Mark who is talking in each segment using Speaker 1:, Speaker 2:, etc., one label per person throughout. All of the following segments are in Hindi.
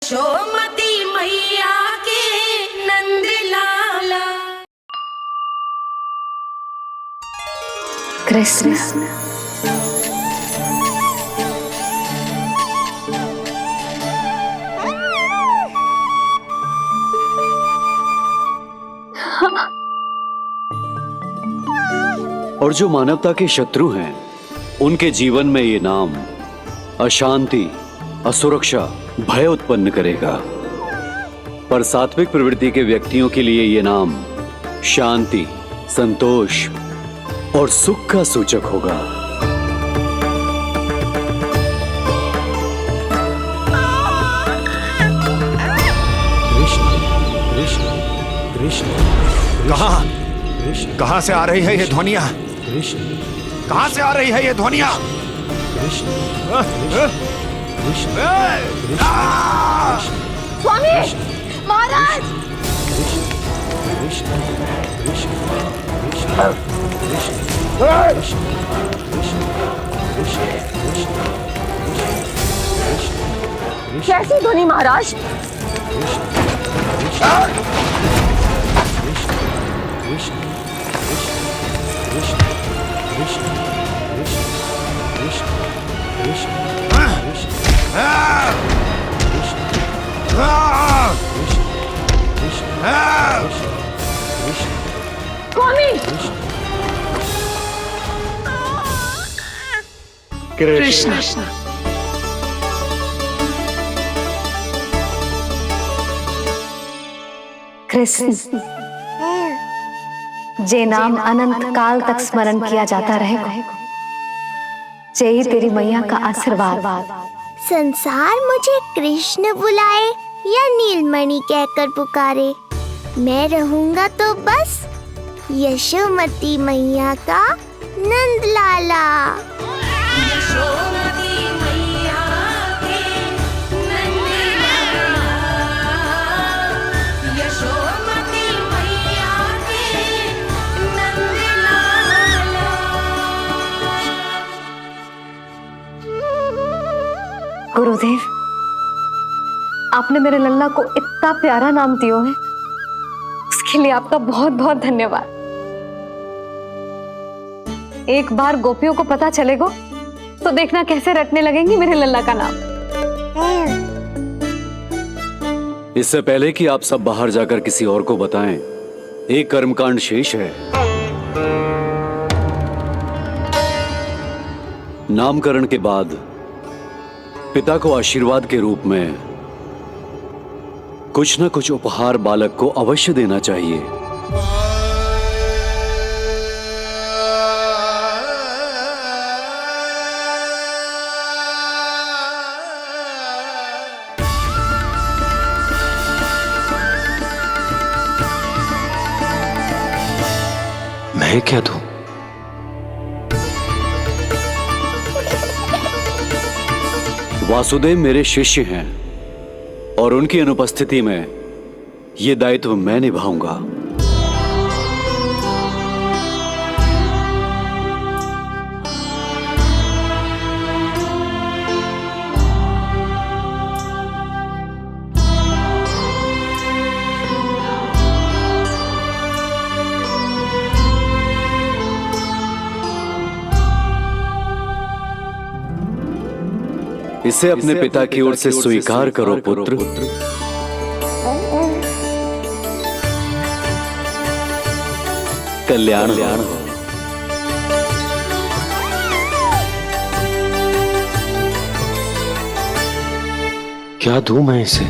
Speaker 1: यशोमती मैया के नंद लाला।
Speaker 2: कृष्ण
Speaker 3: और जो मानवता के शत्रु हैं उनके जीवन में ये नाम अशांति, असुरक्षा, भय उत्पन्न करेगा। पर सात्विक प्रवृत्ति के व्यक्तियों के लिए ये नाम शांति, संतोष और सुख का सूचक होगा।
Speaker 4: कृष्ण कृष्ण कृष्ण कहां से आ रही है ये ध्वनियां? कृष्ण कहां से आ रही है ये ध्वनियां?
Speaker 2: स्वामी महाराज, कैसी ध्वनि महाराज? स्वामी
Speaker 3: कृष्ण
Speaker 2: कृष्ण जे नाम अनंत काल तक स्मरण किया जाता रहेगा, जे ही तेरी मैया का आशीर्वाद।
Speaker 5: संसार मुझे कृष्ण बुलाए या नीलमणि कहकर पुकारे, मैं रहूंगा तो बस यशोमती मैया का नंद लाला।
Speaker 1: यशोमती मैया के नंद लाला। यशोमती मैया के नंद लाला।
Speaker 2: गुरुदेव, आपने मेरे लल्ला को इतना प्यारा नाम दिया है, उसके लिए आपका बहुत बहुत धन्यवाद। एक बार गोपियों को पता चलेगा तो देखना कैसे रटने लगेंगी मेरे लल्ला का नाम।
Speaker 3: इससे पहले कि आप सब बाहर जाकर किसी और को बताएं, एक कर्मकांड शेष है। नामकरण के बाद पिता को आशीर्वाद के रूप में कुछ न कुछ उपहार बालक को अवश्य देना चाहिए।
Speaker 4: मैं क्या दूं?
Speaker 3: वासुदेव मेरे शिष्य हैं और उनकी अनुपस्थिति में यह दायित्व मैं निभाऊंगा। इसे अपने पिता की ओर से स्वीकार करो पुत्र। कल्याण हो।
Speaker 4: क्या दूं मैं इसे?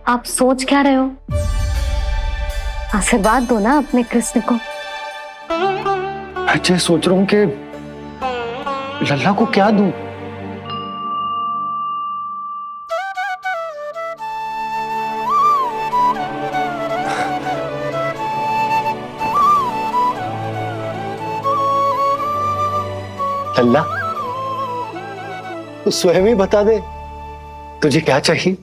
Speaker 2: आप सोच क्या रहे हो? आशीर्वाद दो ना अपने कृष्ण को।
Speaker 4: अच्छा, सोच रहा हूं कि लल्ला को क्या दूं? लल्ला, तू स्वयं ही बता दे तुझे क्या चाहिए।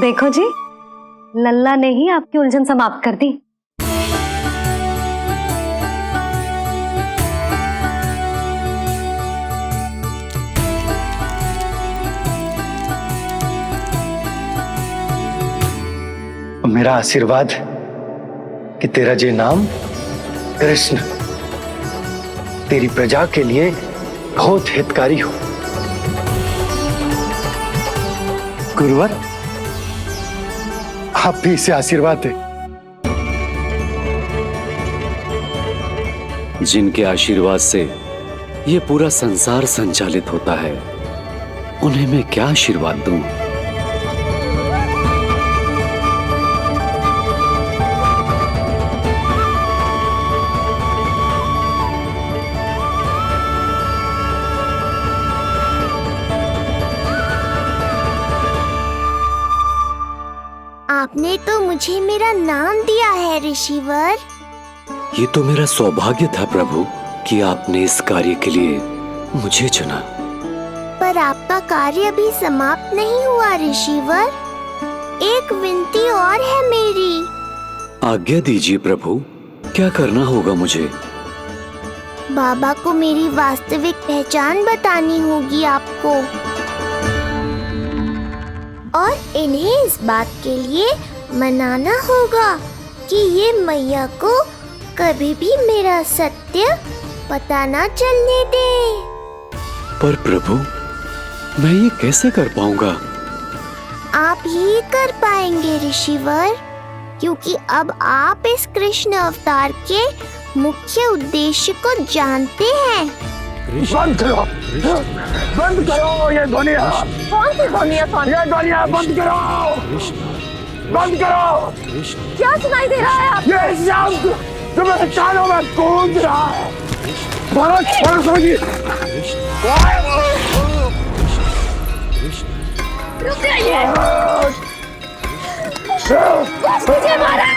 Speaker 2: देखो जी, लल्ला ने ही आपकी उलझन समाप्त कर दी।
Speaker 6: मेरा आशीर्वाद कि तेरा ये नाम कृष्ण तेरी प्रजा के लिए बहुत हितकारी हो। गुरुवर, आप भी इसे आशीर्वाद दें।
Speaker 3: जिनके आशीर्वाद से ये पूरा संसार संचालित होता है, उन्हें मैं क्या आशीर्वाद दूं?
Speaker 5: आपने तो मुझे मेरा नाम दिया है ऋषिवर।
Speaker 3: ये तो मेरा सौभाग्य था प्रभु कि आपने इस कार्य के लिए मुझे चुना।
Speaker 5: पर आपका कार्य अभी समाप्त नहीं हुआ ऋषिवर। एक विनती और है मेरी।
Speaker 3: आज्ञा दीजिए प्रभु, क्या करना होगा मुझे?
Speaker 5: बाबा को मेरी वास्तविक पहचान बतानी होगी आपको, और इन्हें इस बात के लिए मनाना होगा कि ये मैया को कभी भी मेरा सत्य पता ना चलने दे।
Speaker 3: पर प्रभु, मैं ये कैसे कर पाऊंगा?
Speaker 5: आप ही कर पाएंगे ऋषिवर, क्योंकि अब आप इस कृष्ण अवतार के मुख्य उद्देश्य को जानते हैं।
Speaker 6: बंद करो, बंद करो ये ध्वनिया।
Speaker 5: कौन सी ध्वनिया?
Speaker 6: ये ध्वनिया बंद करो, बंद करो।
Speaker 5: क्या सुनाई दे रहा है आप?
Speaker 6: ये शब्द जो मेरे कानों में गूंज रहा है। भारत सरस्वती,
Speaker 5: रुक जाइए। मुझे मारा।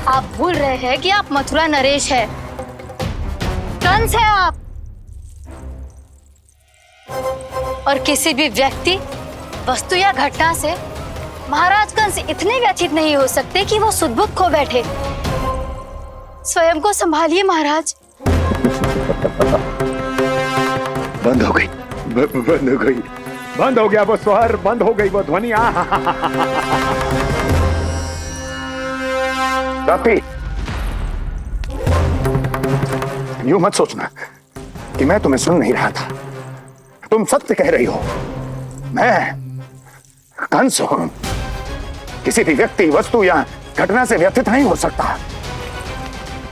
Speaker 7: आप भूल रहे हैं कि आप मथुरा नरेश है, कंस है आप। और किसी भी व्यक्ति, वस्तु या घटना से महाराज कंस इतने व्यथित नहीं हो सकते कि वो सुदबुद्ध खो बैठे। स्वयं को संभालिए महाराज।
Speaker 4: बंद हो गई, बंद हो गई, बंद हो गया वो स्वर, बंद हो गई वो ध्वनि। रापी, यूं मत सोचना कि मैं तुम्हें सुन नहीं रहा था। तुम सत्य कह रही हो। मैं कंस हूं। किसी भी व्यक्ति, वस्तु या घटना से व्यथित नहीं हो सकता।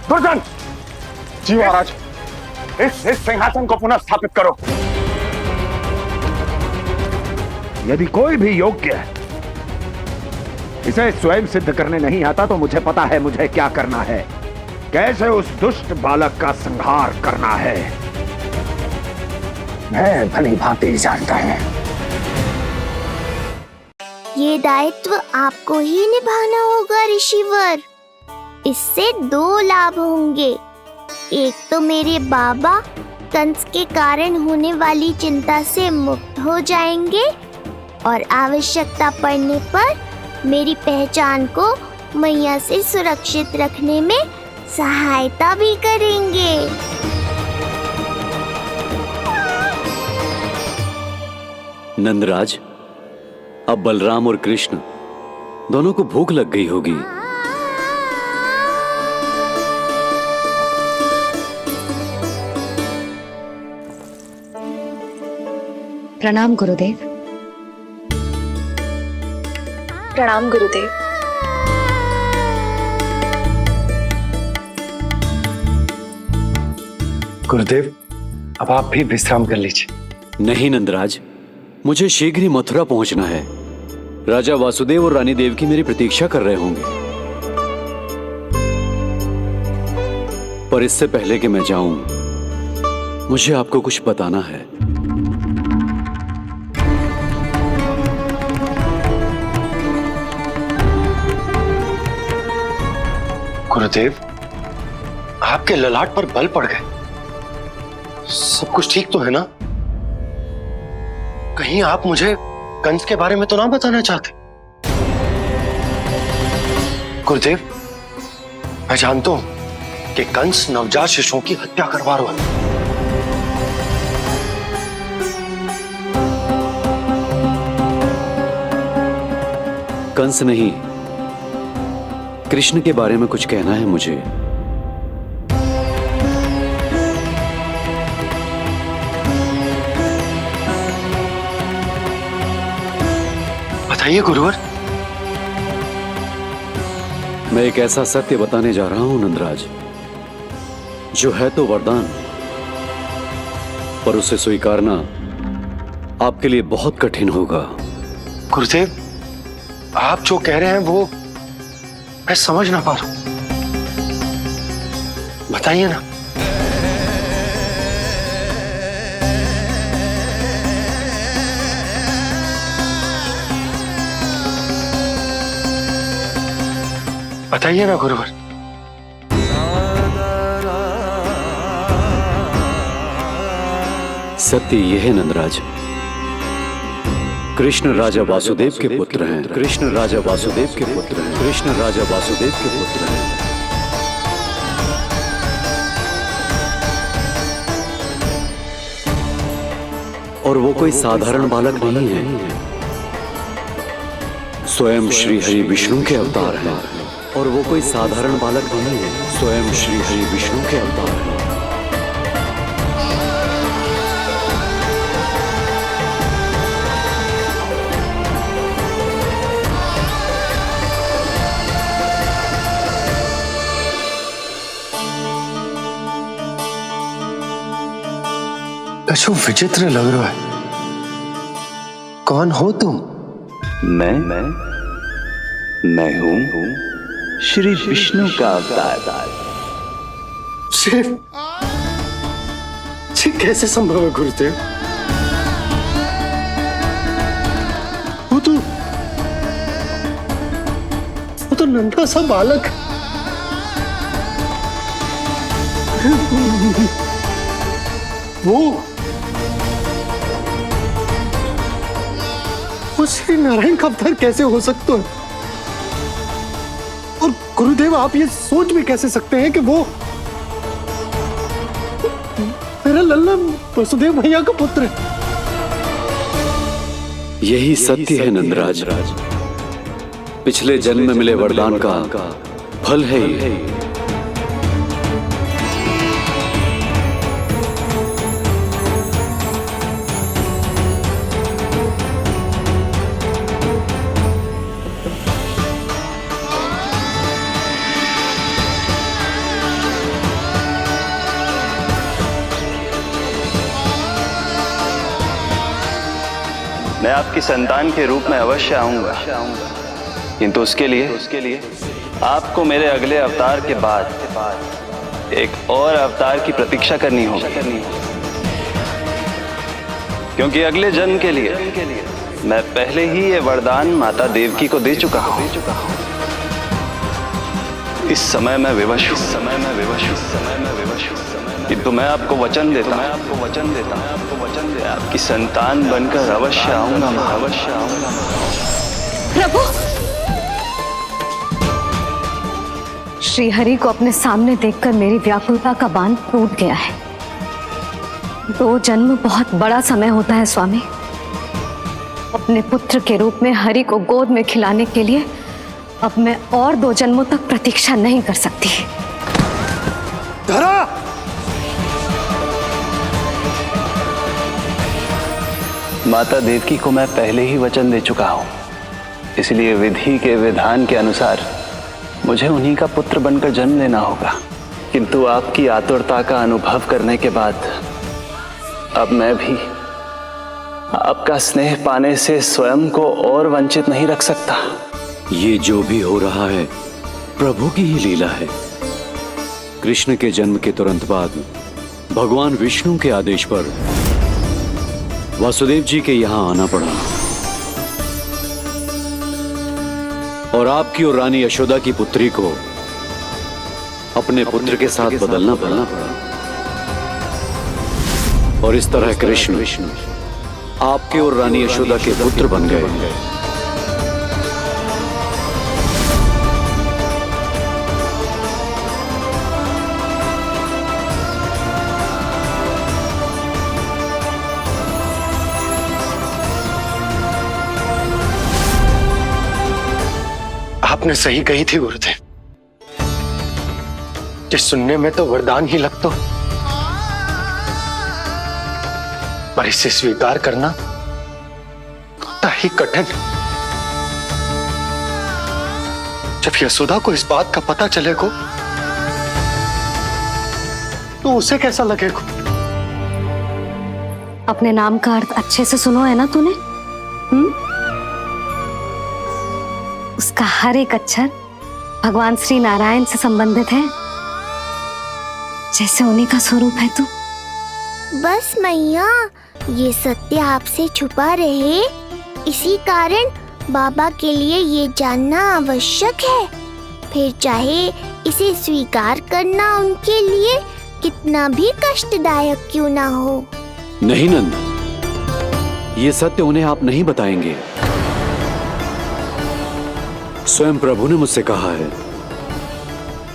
Speaker 4: दुर्जन, जी महाराज, इस सिंहासन को पुनः स्थापित करो। यदि कोई भी योग्य इसे स्वयं सिद्ध करने नहीं आता तो मुझे पता है मुझे क्या करना है, कैसे उस दुष्ट बालक का संहार करना है। मैं भली भांति जानता हूं।
Speaker 5: ये दायित्व आपको ही निभाना होगा ऋषिवर। इससे दो लाभ होंगे। एक तो मेरे बाबा कंस के कारण होने वाली चिंता से मुक्त हो जाएंगे, और आवश्यकता पड़ने पर मेरी पहचान को मैया से सुरक्षित रखने में सहायता भी करेंगे।
Speaker 3: नंदराज, अब बलराम और कृष्ण दोनों को भूख लग गई होगी।
Speaker 2: प्रणाम गुरुदेव।
Speaker 7: प्रणाम गुरुदेव।
Speaker 6: गुरुदेव, अब आप भी विश्राम कर लीजिए।
Speaker 3: नहीं नंदराज, मुझे शीघ्र ही मथुरा पहुंचना है। राजा वासुदेव और रानी देवकी मेरी प्रतीक्षा कर रहे होंगे। पर इससे पहले कि मैं जाऊं, मुझे आपको कुछ बताना है।
Speaker 6: गुरुदेव,
Speaker 8: आपके ललाट पर बल पड़ गए। सब कुछ ठीक तो है ना? कहीं आप मुझे कंस के बारे में तो ना बताना चाहते? गुरुदेव, मैं जानता हूं कि कंस नवजात शिशुओं की हत्या करवा रहा है।
Speaker 3: कंस नहीं, कृष्ण के बारे में कुछ कहना है मुझे।
Speaker 8: बताइए गुरुवर।
Speaker 3: मैं एक ऐसा सत्य बताने जा रहा हूं नंदराज, जो है तो वरदान, पर उसे स्वीकारना आपके लिए बहुत कठिन होगा।
Speaker 8: गुरुदेव, आप जो कह रहे हैं वो मैं समझ ना पा रहा हूं। बताइए ना। बताइए ना गुरुवर।
Speaker 3: सत्य यह है नंदराज, कृष्ण राजा वासुदेव के पुत्र हैं। कृष्ण राजा वासुदेव के पुत्र हैं। कृष्ण राजा वासुदेव के पुत्र हैं। और वो कोई साधारण बालक नहीं है, स्वयं श्री हरि विष्णु के अवतार हैं। और वो कोई साधारण बालक नहीं है, स्वयं श्री हरि विष्णु के अवतार हैं।
Speaker 8: कछु विचित्र लग रहा है। कौन हो तुम?
Speaker 9: मैं हूं श्री विष्णु का अवतार।
Speaker 8: कैसे संभव है गुरुदेव? वो तो नन्हा सा बालक। वो श्री नारायण का अवतार कैसे हो सकता है? और गुरुदेव, आप ये सोच भी कैसे सकते हैं कि वो मेरा लल्ला वसुदेव भैया का पुत्र है?
Speaker 3: यही सत्य है नंदराज, पिछले जन्म में मिले वरदान का फल है ये।
Speaker 9: मैं आपकी संतान के रूप में अवश्य आऊंगा, किंतु उसके लिए आपको मेरे अगले अवतार के बाद एक और अवतार की प्रतीक्षा करनी होगी, क्योंकि अगले जन्म के लिए मैं पहले ही ये वरदान माता देवकी को दे चुका हूं। इस समय मैं विवश हूं, किंतु मैं आपको वचन देता हूं, आपकी संतान बनकर अवश्य आऊंगा।
Speaker 2: प्रभु, श्रीहरि को अपने सामने देखकर मेरी व्याकुलता का बांध टूट गया है। 2 जन्म बहुत बड़ा समय होता है स्वामी। अपने पुत्र के रूप में हरि को गोद में खिलाने के लिए अब मैं और 2 जन्मों तक प्रतीक्षा नहीं कर सकती।
Speaker 8: धरा!
Speaker 9: माता देवकी को मैं पहले ही वचन दे चुका हूं, इसलिए विधि के विधान के अनुसार मुझे उन्हीं का पुत्र बनकर जन्म लेना होगा। किंतु आपकी आतुरता का अनुभव करने के बाद अब मैं भी आपका स्नेह पाने से स्वयं को और वंचित नहीं रख सकता।
Speaker 3: ये जो भी हो रहा है प्रभु की ही लीला है। कृष्ण के जन्म के तुरंत बाद भगवान विष्णु के आदेश पर वासुदेव जी के यहां आना पड़ा और आपकी और रानी यशोदा की पुत्री को अपने पुत्र के साथ बदलना पड़ा और इस तरह कृष्ण आपके और रानी यशोदा के पुत्र बन गए।
Speaker 8: आपने सही कही थी गुरुदेव, जिस सुनने में तो वरदान ही लगता, पर इसे स्वीकार करना उतना ही कठिन। जब यशोदा को इस बात का पता चलेगा तो उसे कैसा लगेगा?
Speaker 2: अपने नाम का अर्थ अच्छे से सुनो है ना तूने? उसका हर एक अक्षर भगवान श्री नारायण से संबंधित है, जैसे उन्हीं का स्वरूप है तू।
Speaker 5: बस मैया, ये सत्य आपसे छुपा रहे, इसी कारण बाबा के लिए ये जानना आवश्यक है। फिर चाहे इसे स्वीकार करना उनके लिए कितना भी कष्टदायक क्यों ना हो।
Speaker 3: नहीं नंद, ये सत्य उन्हें आप नहीं बताएंगे। स्वयं प्रभु ने मुझसे कहा है,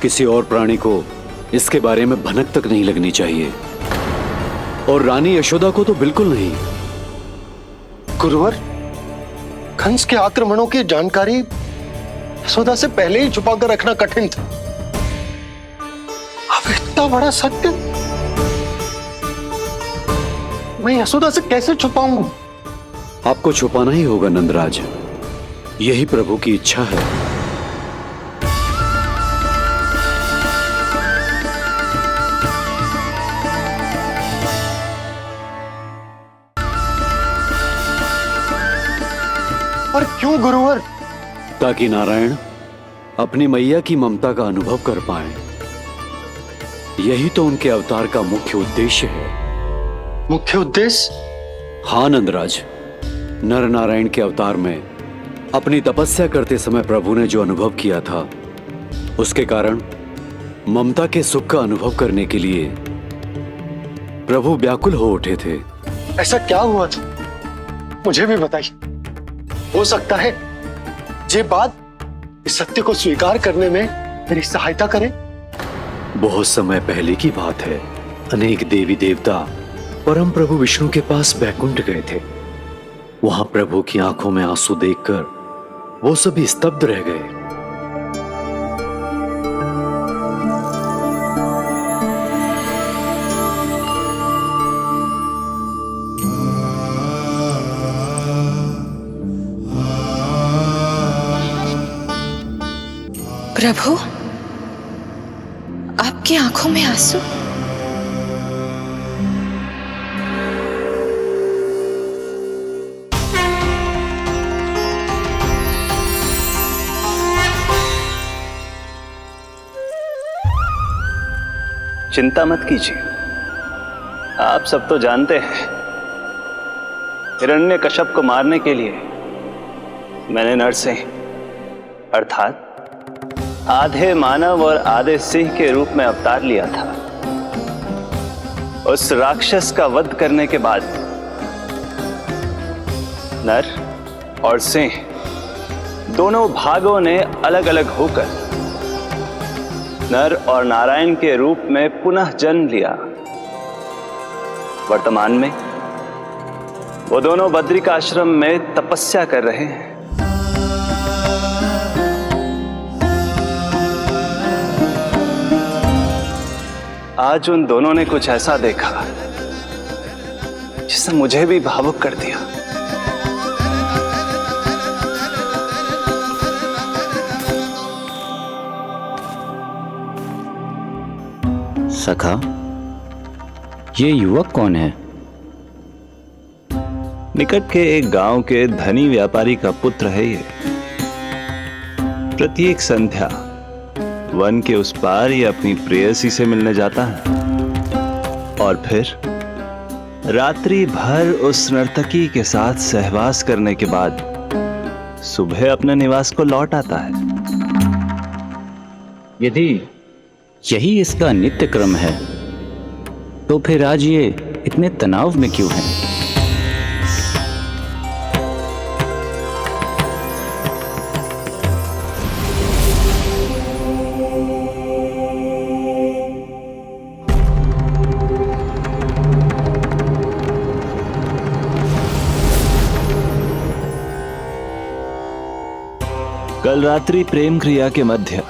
Speaker 3: किसी और प्राणी को इसके बारे में भनक तक नहीं लगनी चाहिए, और रानी यशोदा को तो बिल्कुल नहीं।
Speaker 8: गुरुवर, कंस के आक्रमणों की जानकारी यशोदा से पहले ही छुपाकर रखना कठिन था। अब इतना बड़ा सत्य मैं यशोदा से कैसे छुपाऊंगा?
Speaker 3: आपको छुपाना ही होगा नंदराज, यही प्रभु की इच्छा है।
Speaker 8: और क्यों गुरुवर?
Speaker 3: ताकि नारायण अपनी मैया की ममता का अनुभव कर पाए। यही तो उनके अवतार का मुख्य उद्देश्य है।
Speaker 8: मुख्य उद्देश्य?
Speaker 3: हाँ नंदराज, नर नारायण के अवतार में अपनी तपस्या करते समय प्रभु ने जो अनुभव किया था, उसके कारण ममता के सुख का अनुभव करने के लिए प्रभु व्याकुल हो उठे थे।
Speaker 8: ऐसा क्या हुआ था, मुझे भी बताइए। हो सकता है ये बात इस सत्य को स्वीकार करने में मेरी सहायता करे।
Speaker 3: बहुत समय पहले की बात है, अनेक देवी देवता परम प्रभु विष्णु के पास बैकुंठ गए थे। वहां प्रभु की आंखों में आंसू देखकर वो सभी स्तब्ध रह गए।
Speaker 1: प्रभु, आपकी आंखों में आंसू?
Speaker 9: चिंता मत कीजिए, आप सब तो जानते हैं, हिरण्यकश्यप को मारने के लिए मैंने नरसिंह अर्थात आधे मानव और आधे सिंह के रूप में अवतार लिया था। उस राक्षस का वध करने के बाद नर और सिंह दोनों भागों ने अलग अलग होकर नर और नारायण के रूप में पुनः जन्म लिया। वर्तमान में वो दोनों बद्रिकाश्रम में तपस्या कर रहे हैं। आज उन दोनों ने कुछ ऐसा देखा जिसने मुझे भी भावुक कर दिया।
Speaker 10: सखा, ये युवक कौन है?
Speaker 9: निकट के एक गांव के धनी व्यापारी का पुत्र है ये। प्रत्येक संध्या वन के उस पार ये अपनी प्रेयसी से मिलने जाता है और फिर रात्रि भर उस नर्तकी के साथ सहवास करने के बाद सुबह अपने निवास को लौट आता है।
Speaker 10: यदि यही इसका नित्य क्रम है, तो फिर आज ये इतने तनाव में क्यों है?
Speaker 9: कल रात्रि प्रेम क्रिया के मध्य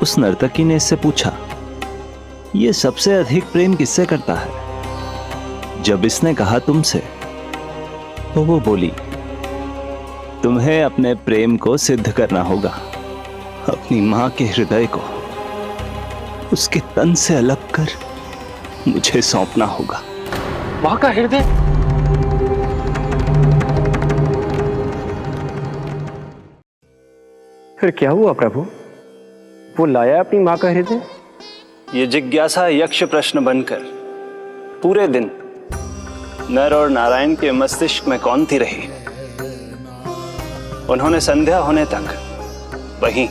Speaker 9: उस नर्तकी ने इससे पूछा, ये सबसे अधिक प्रेम किससे करता है? जब इसने कहा तुमसे, तो वो बोली, तुम्हें अपने प्रेम को सिद्ध करना होगा। अपनी मां के हृदय को उसके तन से अलग कर मुझे सौंपना होगा।
Speaker 8: मां का हृदय?
Speaker 11: फिर क्या हुआ प्रभु? वो लाया अपनी मां का हृदय?
Speaker 9: ये जिज्ञासा यक्ष प्रश्न बनकर पूरे दिन नर और नारायण के मस्तिष्क में कौंधती रही। उन्होंने संध्या होने तक वहीं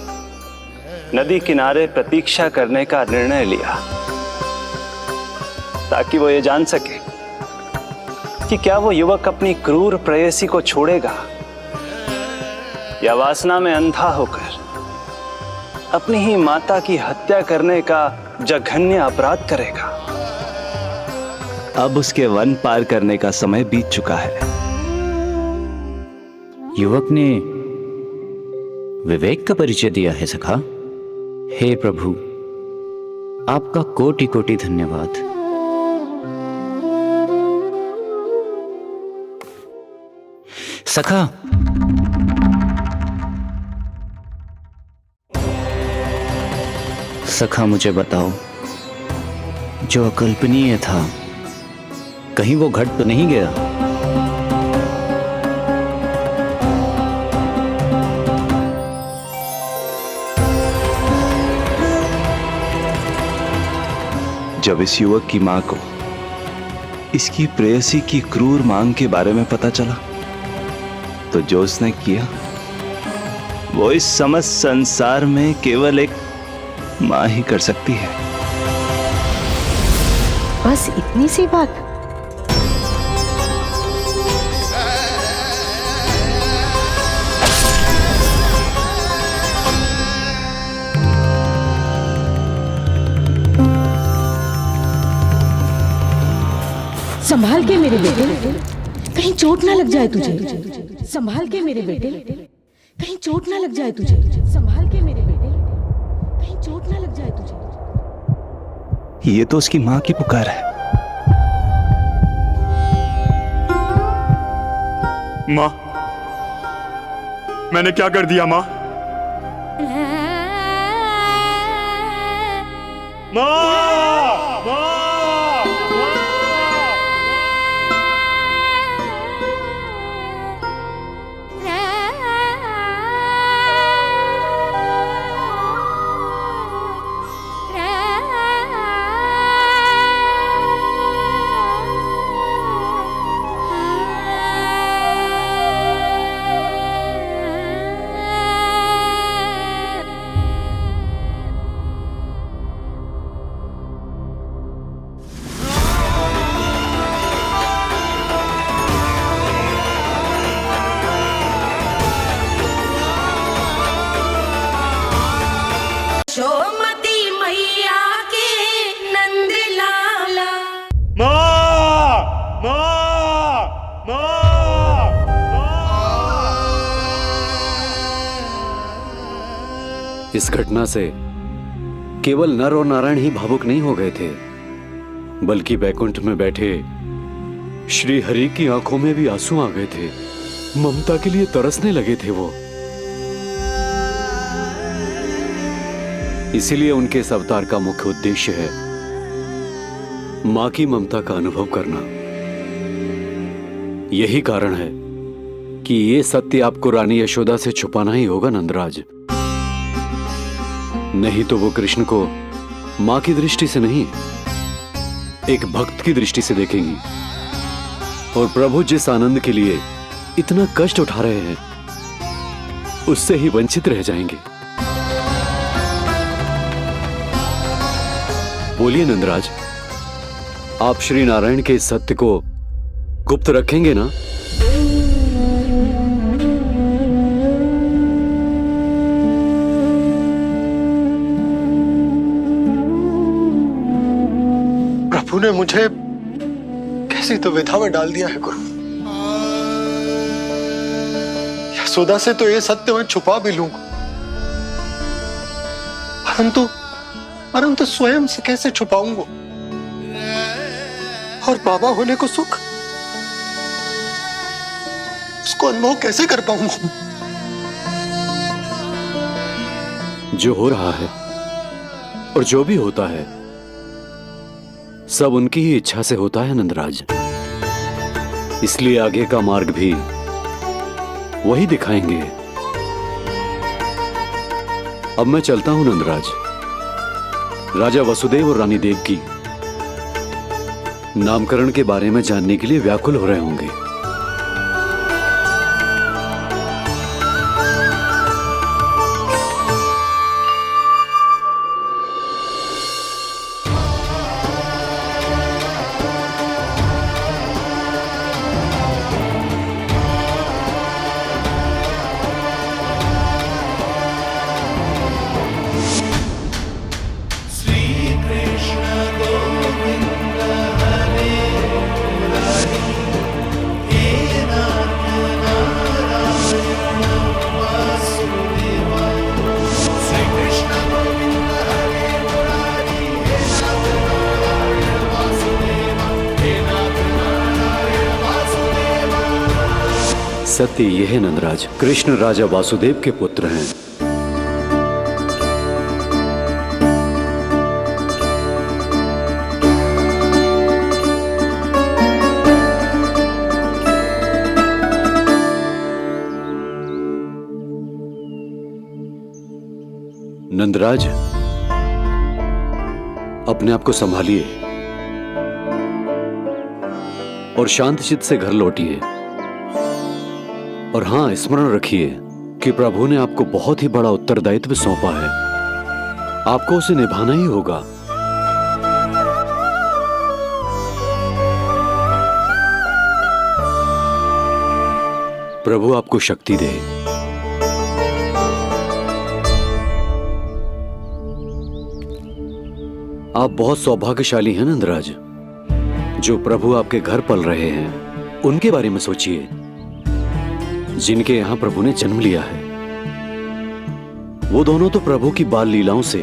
Speaker 9: नदी किनारे प्रतीक्षा करने का निर्णय लिया, ताकि वो ये जान सके कि क्या वो युवक अपनी क्रूर प्रेयसी को छोड़ेगा या वासना में अंधा होकर अपनी ही माता की हत्या करने का जघन्य अपराध करेगा। अब उसके वन पार करने का समय बीत चुका है।
Speaker 10: युवक ने विवेक का परिचय दिया है सखा। हे प्रभु, आपका कोटि कोटि धन्यवाद। सखा, सखा मुझे बताओ, जो अकल्पनीय था कहीं वो घट तो नहीं गया?
Speaker 9: जब इस युवक की मां को इसकी प्रेयसी की क्रूर मांग के बारे में पता चला, तो जो उसने किया वो इस समस्त संसार में केवल एक मां ही कर सकती है।
Speaker 1: बस इतनी सी बात?
Speaker 12: संभाल के मेरे बेटे, कहीं चोट ना लग जाए तुझे। संभाल के मेरे बेटे, कहीं चोट ना लग जाए तुझे। संभाल के मेरे बेटे, कहीं चोट ना लग जाए तुझे।
Speaker 9: ये तो उसकी मां की पुकार है।
Speaker 6: मां, मैंने क्या कर दिया मां? मां!
Speaker 1: सोमती मैया के नंद लाला।
Speaker 3: इस घटना से केवल नर और नारायण ही भावुक नहीं हो गए थे, बल्कि बैकुंठ में बैठे श्री हरि की आंखों में भी आंसू आ गए थे। ममता के लिए तरसने लगे थे वो। इसीलिए उनके इस अवतार का मुख्य उद्देश्य है मां की ममता का अनुभव करना। यही कारण है कि ये सत्य आपको रानी यशोदा से छुपाना ही होगा नंदराज। नहीं तो वो कृष्ण को मां की दृष्टि से नहीं, एक भक्त की दृष्टि से देखेंगी, और प्रभु जिस आनंद के लिए इतना कष्ट उठा रहे हैं उससे ही वंचित रह जाएंगे। बोलिए नंदराज, आप श्री नारायण के इस सत्य को गुप्त रखेंगे ना?
Speaker 8: प्रभु ने मुझे कैसी दुविधा में डाल दिया है गुरु। यशोदा से तो ये सत्य मैं छुपा भी लूंगा, परंतु स्वयं से कैसे छुपाऊंगा? और बाबा होने को सुख, उसको अनुभव कैसे कर पाऊंगा?
Speaker 3: जो हो रहा है और जो भी होता है सब उनकी ही इच्छा से होता है नंदराज, इसलिए आगे का मार्ग भी वही दिखाएंगे। अब मैं चलता हूं नंदराज, राजा वसुदेव और रानी देवकी नामकरण के बारे में जानने के लिए व्याकुल हो रहे होंगे। सत्य यह है नंदराज, कृष्ण राजा वासुदेव के पुत्र हैं। नंदराज, अपने आप को संभालिए और शांत चित्त से घर लौटिए। और हां, स्मरण रखिए कि प्रभु ने आपको बहुत ही बड़ा उत्तरदायित्व सौंपा है, आपको उसे निभाना ही होगा। प्रभु आपको शक्ति दे। आप बहुत सौभाग्यशाली हैं नंदराज, जो प्रभु आपके घर पल रहे हैं। उनके बारे में सोचिए जिनके यहां प्रभु ने जन्म लिया है। वो दोनों तो प्रभु की बाल लीलाओं से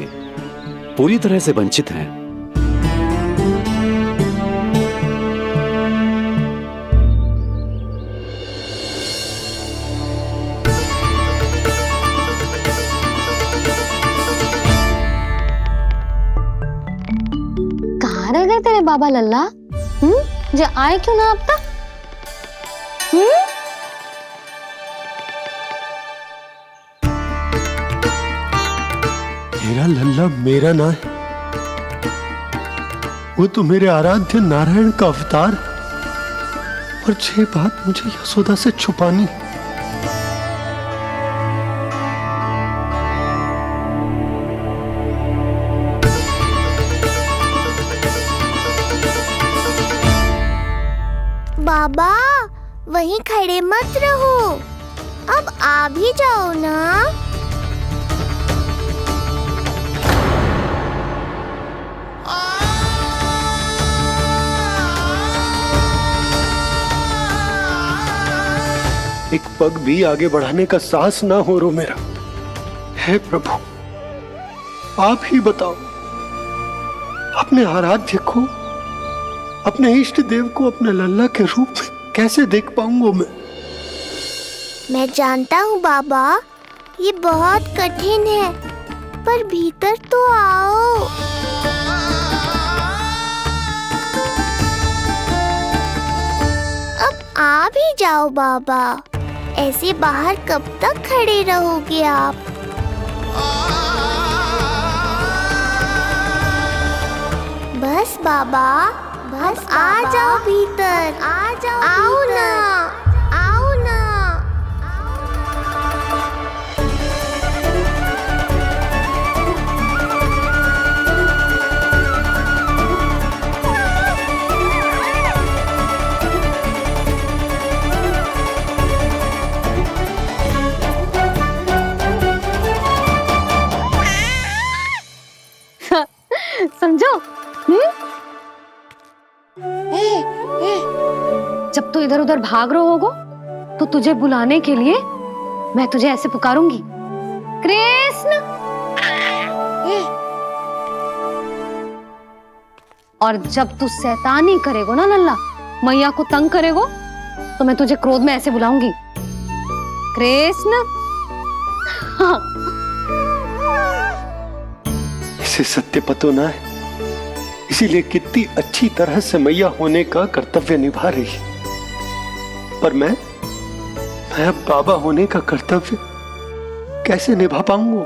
Speaker 3: पूरी तरह से वंचित हैं।
Speaker 2: कहाँ रह गए तेरे बाबा लल्ला? जो आए क्यों ना अब तक?
Speaker 8: मेरा लल्ला मेरा ना है, वो तो मेरे आराध्य नारायण का अवतार है। और ये बात मुझे यशोदा से छुपानी।
Speaker 5: बाबा वहीं खड़े मत रहो, अब आ भी जाओ ना।
Speaker 8: एक पग भी आगे बढ़ाने का साहस ना हो रो मेरा। हे प्रभु, आप ही बताओ, अपने आराध्य को, अपने इष्ट देव को अपने लल्ला के रूप में कैसे देख पाऊंगा
Speaker 5: मैं जानता हूँ बाबा, ये बहुत कठिन है, पर भीतर तो आओ। अब आ भी जाओ बाबा, ऐसे बाहर कब तक खड़े रहोगे आप? बस बाबा, बस आ जाओ भीतर, आ जाओ, आओ ना, आओ ना।
Speaker 2: जब तू इधर उधर भाग रहा होगा तो तुझे बुलाने के लिए मैं तुझे ऐसे पुकारूंगी, कृष्ण। और जब तू शैतानी करेगो ना लल्ला, मैया को तंग करेगो, तो मैं तुझे क्रोध में ऐसे बुलाऊंगी, कृष्ण। हाँ।
Speaker 8: इसे सत्य पतो ना है, इसीलिए कितनी अच्छी तरह से मैया होने का कर्तव्य निभा रही है। पर मैं अब बाबा होने का कर्तव्य कैसे निभा पाऊंगा?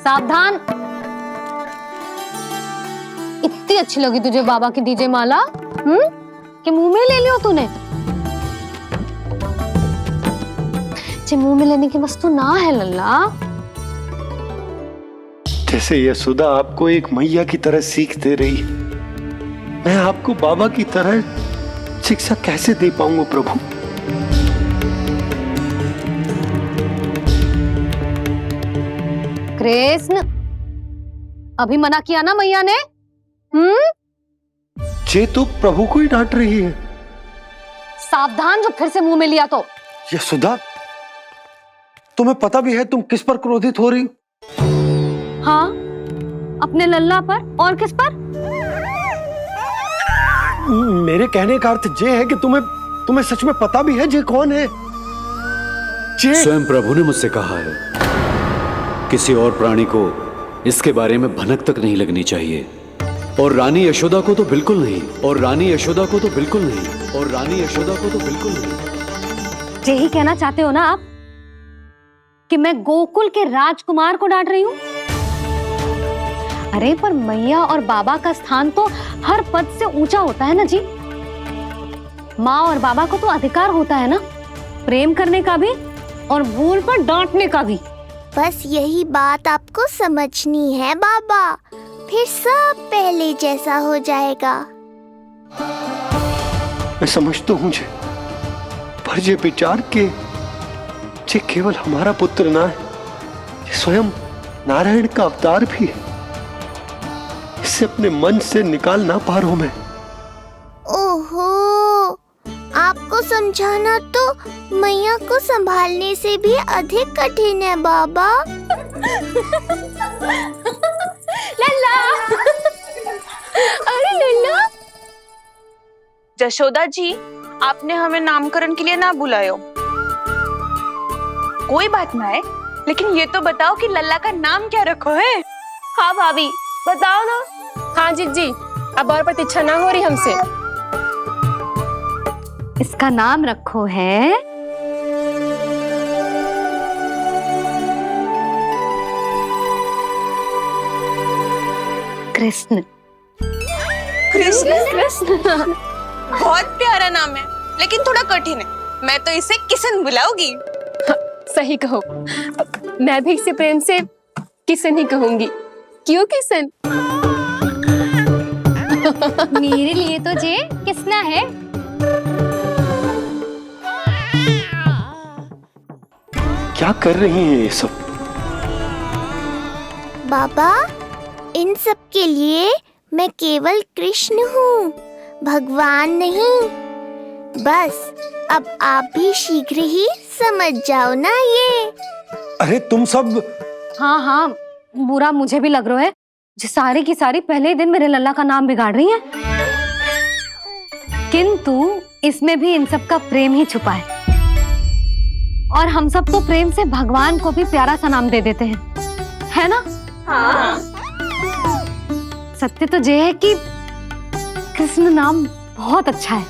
Speaker 2: सावधान। इतनी अच्छी लगी तुझे बाबा की दीजे माला, कि मुंह में ले लियो तूने? मुंह में लेने की वस्तु ना है लल्ला।
Speaker 8: जैसे यशोदा आपको एक मैया की तरह सीख दे रही है, मैं आपको बाबा की तरह शिक्षा कैसे दे पाऊंगा प्रभु?
Speaker 2: कृष्ण, अभी मना किया ना मैया ने?
Speaker 8: ये तो प्रभु को ही डांट रही है।
Speaker 2: सावधान, जो फिर से मुंह में लिया तो।
Speaker 6: यशोदा, तुम्हें पता भी है तुम किस पर क्रोधित हो रही हो?
Speaker 2: हाँ, अपने लल्ला पर। और किस पर?
Speaker 6: मेरे कहने का अर्थ ये है कि तुम्हें सच में पता भी है जे कौन है?
Speaker 3: स्वयं प्रभु ने मुझसे कहा है, किसी और प्राणी को इसके बारे में भनक तक नहीं लगनी चाहिए। और रानी यशोदा को तो बिल्कुल नहीं, और रानी यशोदा को तो बिल्कुल नहीं, और रानी यशोदा को तो बिल्कुल नहीं।
Speaker 2: यही कहना चाहते हो ना आप कि मैं गोकुल के राजकुमार को डांट रही हूँ? अरे पर मैया और बाबा का स्थान तो हर पद से ऊंचा होता है ना जी। माँ और बाबा को तो अधिकार होता है ना प्रेम करने का भी और भूल पर डांटने का भी।
Speaker 5: बस यही बात आपको समझनी है बाबा, फिर सब पहले जैसा हो जाएगा।
Speaker 8: मैं समझता हूँ जे, पर ये विचार के जे केवल हमारा पुत्र ना है, ये स्वयं नारायण का अवतार भी है। इसे अपने मन से निकाल ना पा रहा हूं मैं।
Speaker 5: ओहो, आपको समझाना तो मैया को संभालने से भी अधिक कठिन है बाबा।
Speaker 1: लल्ला, अरे लल्ला।
Speaker 13: जशोदा जी, आपने हमें नामकरण के लिए ना बुलायो। कोई बात ना है, लेकिन ये तो बताओ कि लल्ला का नाम क्या रखो है?
Speaker 1: हाँ भाभी, बताओ ना।
Speaker 12: हाँ जी, अब और प्रतीक्षा ना हो रही हमसे।
Speaker 2: इसका नाम रखो है कृष्ण।
Speaker 13: कृष्ण? बहुत प्यारा नाम है, लेकिन थोड़ा कठिन है। मैं तो इसे किशन बुलाऊंगी।
Speaker 12: सही कहो, मैं भी इसे प्रेम से किशन ही कहूंगी। क्यों किशन?
Speaker 7: मेरे लिए तो जे किसना है।
Speaker 8: क्या कर रही हैं ये सब?
Speaker 5: बाबा, इन सब के लिए मैं केवल कृष्ण हूँ, भगवान नहीं। बस अब आप भी शीघ्र ही समझ जाओ ना ये।
Speaker 6: अरे तुम सब।
Speaker 2: हाँ, बुरा मुझे भी लग रहा है, जो सारी की सारी पहले ही दिन मेरे लल्ला का नाम बिगाड़ रही हैं। किंतु इसमें भी इन सब का प्रेम ही छुपा है, और हम सब तो प्रेम से भगवान को भी प्यारा सा नाम दे देते हैं, है ना?
Speaker 13: हाँ।
Speaker 2: सत्य तो ये है कि कृष्ण नाम बहुत अच्छा है,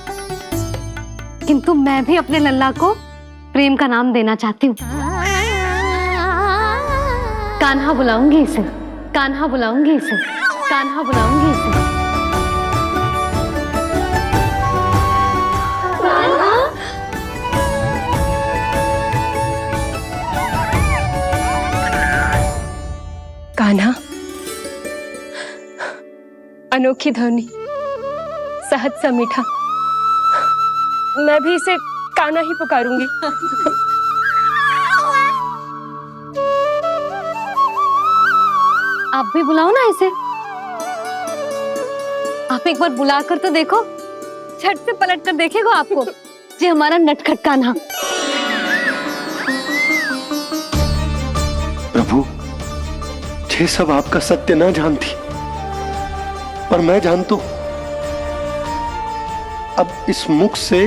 Speaker 2: किंतु मैं भी अपने लल्ला को प्रेम का नाम देना चाहती हूँ। कान्हा बुलाऊंगी इसे, कान्हा बुलाऊंगी इसे, कान्हा बुलाऊंगी इसे।
Speaker 12: कान्हा, अनोखी ध्वनि, सहज सा मीठा, मैं भी इसे कान्हा ही पुकारूंगी।
Speaker 2: आप भी बुलाओ ना इसे। आप एक बार बुला कर तो देखो, झट से पलट कर देखेगा आपको ये हमारा नटखट कान्हा।
Speaker 8: प्रभु, ये सब आपका सत्य ना जानती, पर मैं जानता हूं। अब इस मुख से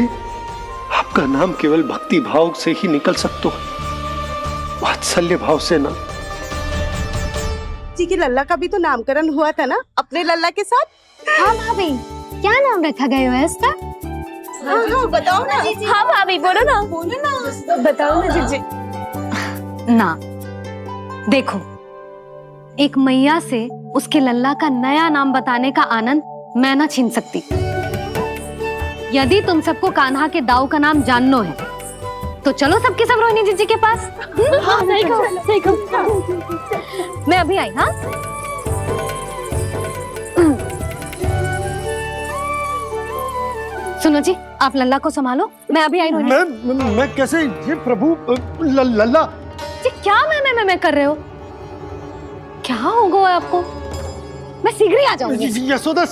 Speaker 8: आपका नाम केवल भक्ति भाव से ही निकल सकता है, वात्सल्य भाव से ना।
Speaker 12: जी की लल्ला का भी तो नामकरण हुआ था ना अपने लल्ला के साथ।
Speaker 2: हाँ भाभी, क्या नाम रखा गया है इसका?
Speaker 12: हाँ बताओ ना।
Speaker 1: हाँ भाभी बोलो ना।
Speaker 12: बोलो ना।
Speaker 1: बताओ ना जीजी।
Speaker 2: ना, देखो, एक मैया से उसके लल्ला का नया नाम बताने का आनंद मैं ना छीन सकती। यदि तुम सबको कान्हा के दाऊ का नाम जानना है तो चलो सबके सब रोहिणी जीजी के पास।
Speaker 1: हाँ सही कहो।
Speaker 2: मैं अभी आई। हाँ, सुनो जी, आप लल्ला को संभालो, मैं अभी आई। रोहिणी,
Speaker 8: मैं कैसे? ये प्रभु लल्ला।
Speaker 2: जी क्या मैं कर रहे हो? क्या हो गया आपको? मैं शीघ्र ही आ जाऊंगी।
Speaker 8: यशोदा,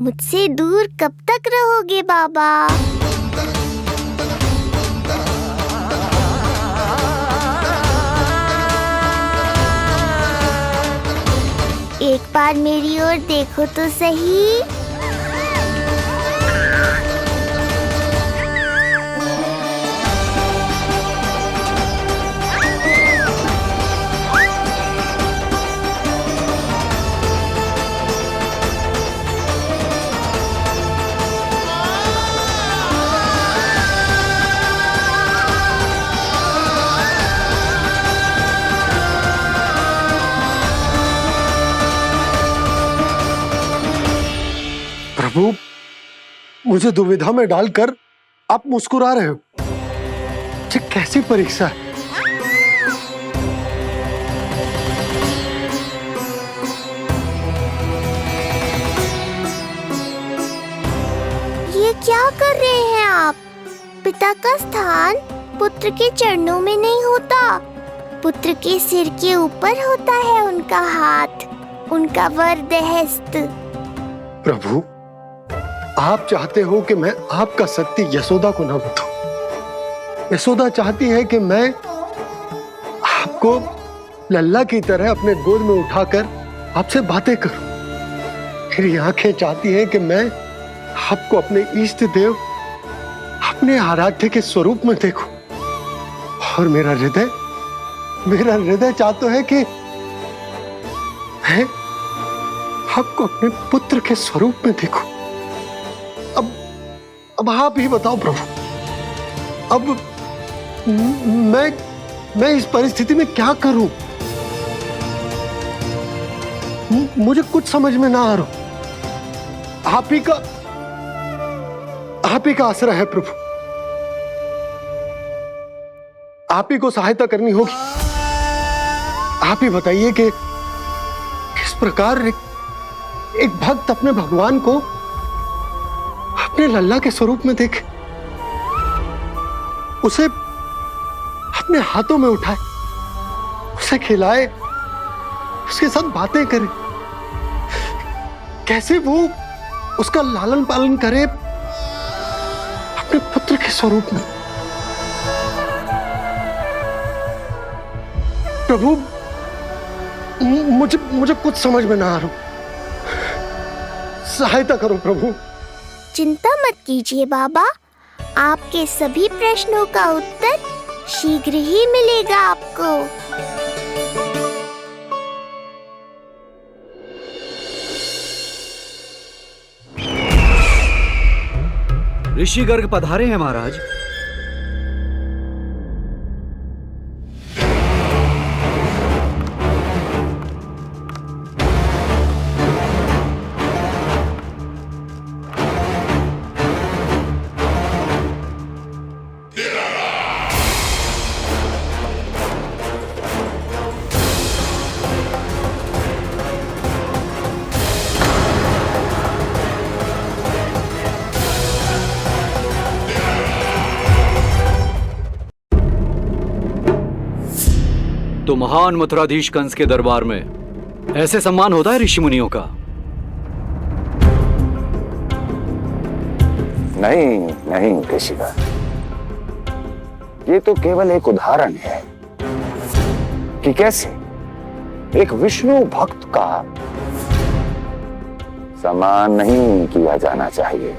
Speaker 5: मुझसे दूर कब तक रहोगे बाबा? एक बार मेरी ओर देखो तो सही।
Speaker 8: प्रभु, मुझे दुविधा में डालकर आप मुस्कुरा रहे हो। ये कैसी परीक्षा है?
Speaker 5: ये क्या कर रहे हैं आप? पिता का स्थान पुत्र के चरणों में नहीं होता, पुत्र के सिर के ऊपर होता है उनका हाथ, उनका वरदहस्त।
Speaker 8: प्रभु, आप चाहते हो कि मैं आपका सत्य यशोदा को ना बताऊं। यशोदा चाहती है कि मैं आपको लल्ला की तरह अपने गोद में उठाकर आपसे बातें करूं। मेरी आंखें चाहती हैं कि मैं आपको अपने इष्ट देव, अपने आराध्य के स्वरूप में देखूं। और मेरा हृदय चाहता है कि मैं आपको अपने पुत्र के स्वरूप में देखूं। अब आप ही बताओ प्रभु, अब मैं इस परिस्थिति में क्या करूं? मुझे कुछ समझ में ना आ रहा। आप ही का आसरा है प्रभु। आप ही को सहायता करनी होगी। आप ही बताइए कि किस प्रकार एक भक्त अपने भगवान को अपने लल्ला के स्वरूप में देखे, उसे अपने हाथों में उठाए, उसे खिलाए, उसके साथ बातें करे, कैसे वो उसका लालन पालन करे अपने पुत्र के स्वरूप में। प्रभु, मुझे कुछ समझ में ना आ रहा। सहायता करो प्रभु।
Speaker 5: चिंता मत कीजिए बाबा, आपके सभी प्रश्नों का उत्तर शीघ्र ही मिलेगा आपको।
Speaker 3: ऋषि गर्ग पधारे हैं महाराज। किंतु महान मथुराधीश कंस के दरबार में ऐसे सम्मान होता है ऋषि मुनियों का?
Speaker 4: नहीं नहीं ऋषिवर, ये तो केवल एक उदाहरण है कि कैसे एक विष्णु भक्त का सम्मान नहीं किया जाना चाहिए।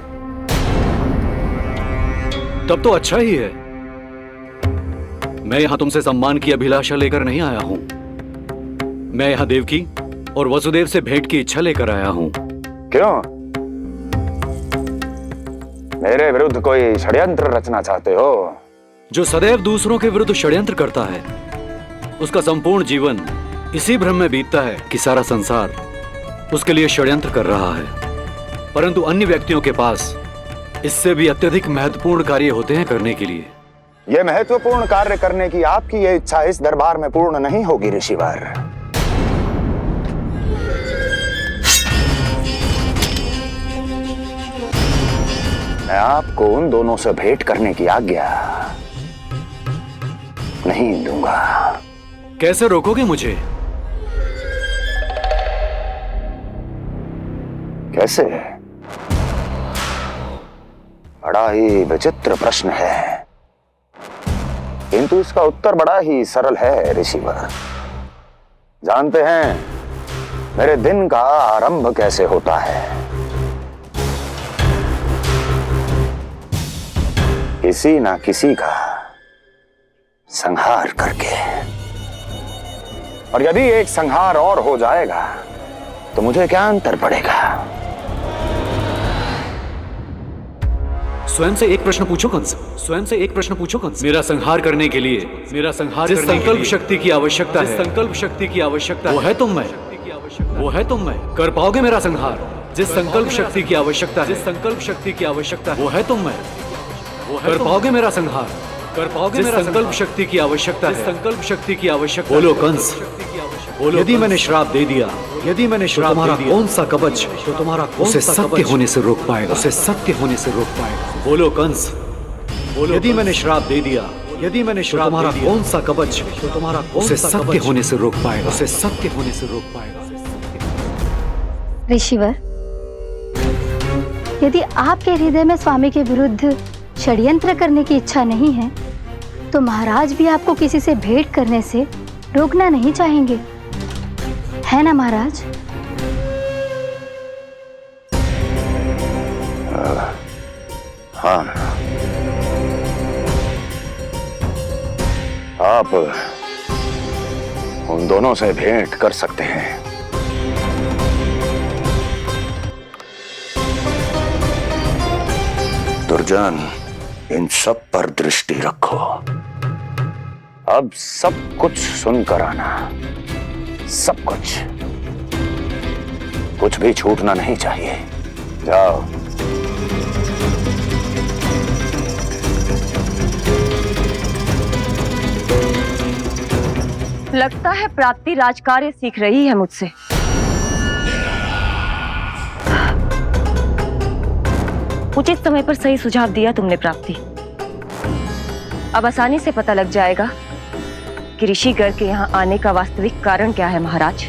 Speaker 3: तब तो अच्छा ही है। मैं यहां तुमसे सम्मान की अभिलाषा लेकर नहीं आया हूं। मैं यहां देवकी और वसुदेव से भेंट की इच्छा लेकर आया हूं।
Speaker 4: क्यों? मेरे विरुद्ध कोई षड्यंत्र रचना चाहते हो?
Speaker 3: जो सदैव दूसरों के विरुद्ध षड्यंत्र करता है, उसका संपूर्ण जीवन इसी भ्रम में बीतता है कि सारा संसार उसके लिए षड्यंत्र कर रहा है। परंतु अन्य व्यक्तियों के पास इससे भी अत्यधिक महत्वपूर्ण कार्य होते हैं करने के लिए।
Speaker 4: यह महत्वपूर्ण कार्य करने की आपकी यह इच्छा इस दरबार में पूर्ण नहीं होगी ऋषिवर। मैं आपको उन दोनों से भेंट करने की आज्ञा नहीं दूंगा।
Speaker 3: कैसे रोकोगे मुझे?
Speaker 4: कैसे? बड़ा ही विचित्र प्रश्न है, किंतु इसका उत्तर बड़ा ही सरल है ऋषिवर। जानते हैं मेरे दिन का आरंभ कैसे होता है? किसी ना किसी का संहार करके। और यदि एक संहार और हो जाएगा तो मुझे क्या अंतर पड़ेगा?
Speaker 3: स्वयं से एक प्रश्न पूछो कंस। स्वयं से एक प्रश्न पूछो कंस। मेरा संहार करने के लिए, जिस संकल्प शक्ति की आवश्यकता है, संकल्प शक्ति की आवश्यकता वो है तुम में। वो है तुम में। कर पाओगे मेरा संहार? जिस संकल्प शक्ति की आवश्यकता है, जिस संकल्प शक्ति की आवश्यकता वो है तुम में। कर पाओगे मेरा संहार? कर पाओगे मेरा संकल्प शक्ति की आवश्यकता है, संकल्प शक्ति की आवश्यकता। बोलो कंस, बोलो। यदि मैंने श्राप दे दिया, यदि मैंने श्राप दे दिया, कौन सा कवच तो तुम्हारा उसे सत्य होने से रोक पाएगा? उसे सत्य होने से रोक पाएगा? बोलो कंस, बोलो। यदि मैंने श्राप दे दिया, यदि मैंने श्राप तुम्हारा कौन सा कवच तो तुम्हारा उसे सत्य होने से रोक पाएगा? उसे सत्य होने से रोक पाएगा?
Speaker 7: ऋषिवर, यदि आपके हृदय में स्वामी के विरुद्ध षड्यंत्र करने की इच्छा नहीं है, तो महाराज भी आपको किसी से भेंट करने से रोकना नहीं चाहेंगे, है ना महाराज?
Speaker 4: हाँ, आप उन दोनों से भेंट कर सकते हैं। दुर्जन, इन सब पर दृष्टि रखो। अब सब कुछ सुनकर आना, सब कुछ भी छूटना नहीं चाहिए। जाओ।
Speaker 1: लगता है प्राप्ति राजकार्य सीख रही है मुझसे। उचित समय पर सही सुझाव दिया तुमने प्राप्ति। अब आसानी से पता लग जाएगा कि ऋषिगर के यहाँ आने का वास्तविक कारण क्या है महाराज।